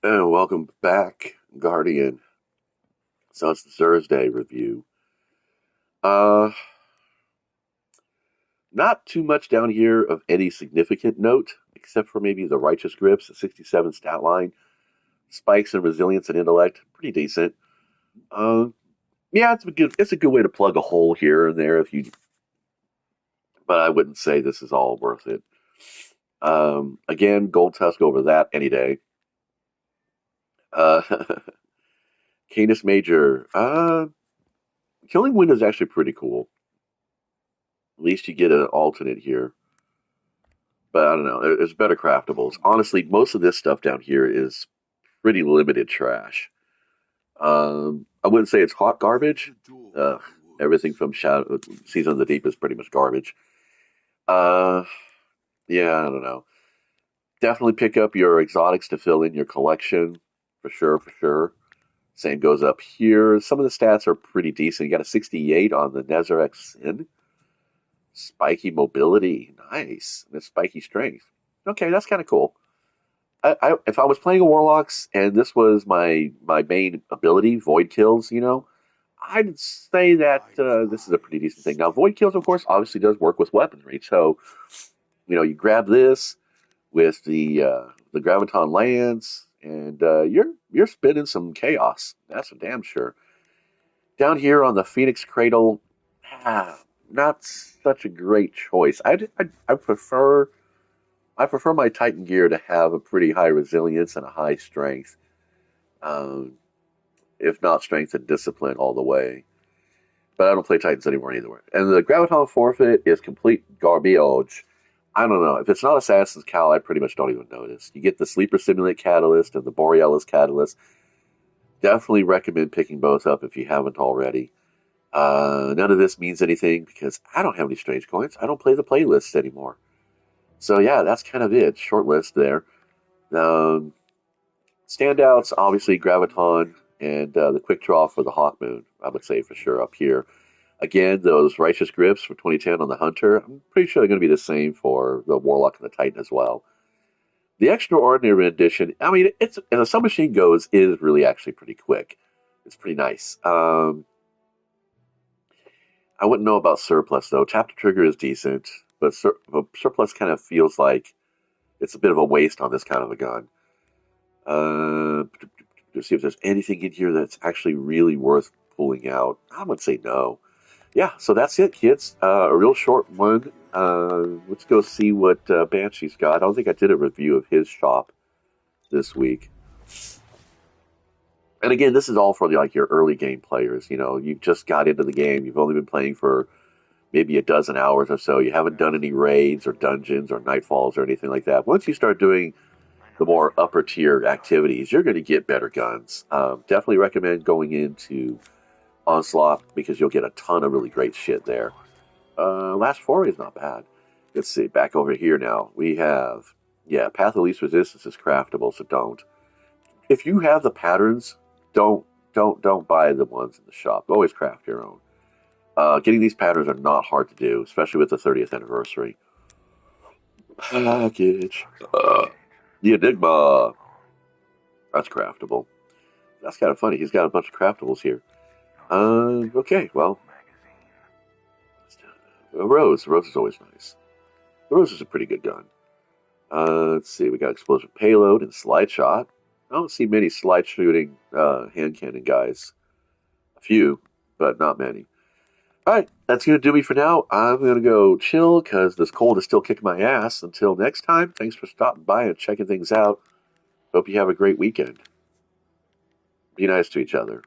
And welcome back, Guardian. So it's the Thursday review. Uh, Not too much down here of any significant note, except for maybe the righteous grips, the 67 stat line, spikes in resilience and intellect, pretty decent. Uh, yeah, it's a good way to plug a hole here and there if you, but I wouldn't say this is all worth it. Again, gold tusk over that any day. Uh, Canis Major. Killing Wind is actually pretty cool. At least you get an alternate here. But I don't know. There's better craftables. Honestly, most of this stuff down here is pretty limited trash. I wouldn't say it's hot garbage. Uh, Everything from Shadow Season of the Deep is pretty much garbage. Uh, yeah, I don't know. Definitely pick up your exotics to fill in your collection for sure, for sure. Same goes up here. Some of the stats are pretty decent. You got a 68 on the Nezarec Sin. Spiky mobility, nice. And a spiky strength. Okay, that's kind of cool. If I was playing a warlocks and this was my main ability, void kills, I'd say that this is a pretty decent thing. Now, void kills, of course, obviously does work with weaponry. So, you grab this with the graviton lance, and you're spinning some chaos. That's for damn sure. Down here on the Phoenix Cradle, not such a great choice. I prefer my Titan gear to have a pretty high resilience and a high strength, um, if not strength and discipline all the way. But I don't play Titans anymore either. And the Graviton forfeit is complete garbage. I don't know. If it's not Assassin's Cal, I pretty much don't even notice. You get the Sleeper Simulate Catalyst and the Borealis Catalyst. Definitely recommend picking both up if you haven't already. None of this means anything because I don't have any strange coins. I don't play the playlists anymore. So yeah, that's kind of it. Short list there. Um, Standouts, obviously, Graviton and the Quick Draw for the Hawk Moon, I would say for sure up here. Again, those Righteous Grips for 2010 on the Hunter, I'm pretty sure they're going to be the same for the Warlock and the Titan as well. The Extraordinary Edition, I mean, it's as a submachine goes, is really actually pretty quick. It's pretty nice. I wouldn't know about Surplus, though. Tap to Trigger is decent, but Surplus kind of feels like it's a bit of a waste on this kind of a gun. To see if there's anything in here that's actually really worth pulling out. I would say no. Yeah, so that's it, kids. A real short one. Let's go see what Banshee's got. I don't think I did a review of his shop this week. And again, this is all for like your early game players. You just got into the game. You've only been playing for maybe a dozen hours or so. You haven't done any raids or dungeons or nightfalls or anything like that. Once you start doing the more upper tier activities, you're going to get better guns. Definitely recommend going into Onslaught because you'll get a ton of really great shit there. Last Foray is not bad. Let's see, back over here now. We have, Path of Least Resistance is craftable, so don't. If you have the patterns, don't buy the ones in the shop. Always craft your own. Getting these patterns are not hard to do, especially with the 30th anniversary. Package. The Enigma. That's craftable. That's kind of funny. He's got a bunch of craftables here. Okay, well. A Rose. Rose is always nice. The Rose is a pretty good gun. Let's see. We got Explosive Payload and Slide Shot. I don't see many slide shooting hand cannon guys. A few, but not many. Alright, that's going to do me for now. I'm going to go chill because this cold is still kicking my ass. Until next time, thanks for stopping by and checking things out. Hope you have a great weekend. Be nice to each other.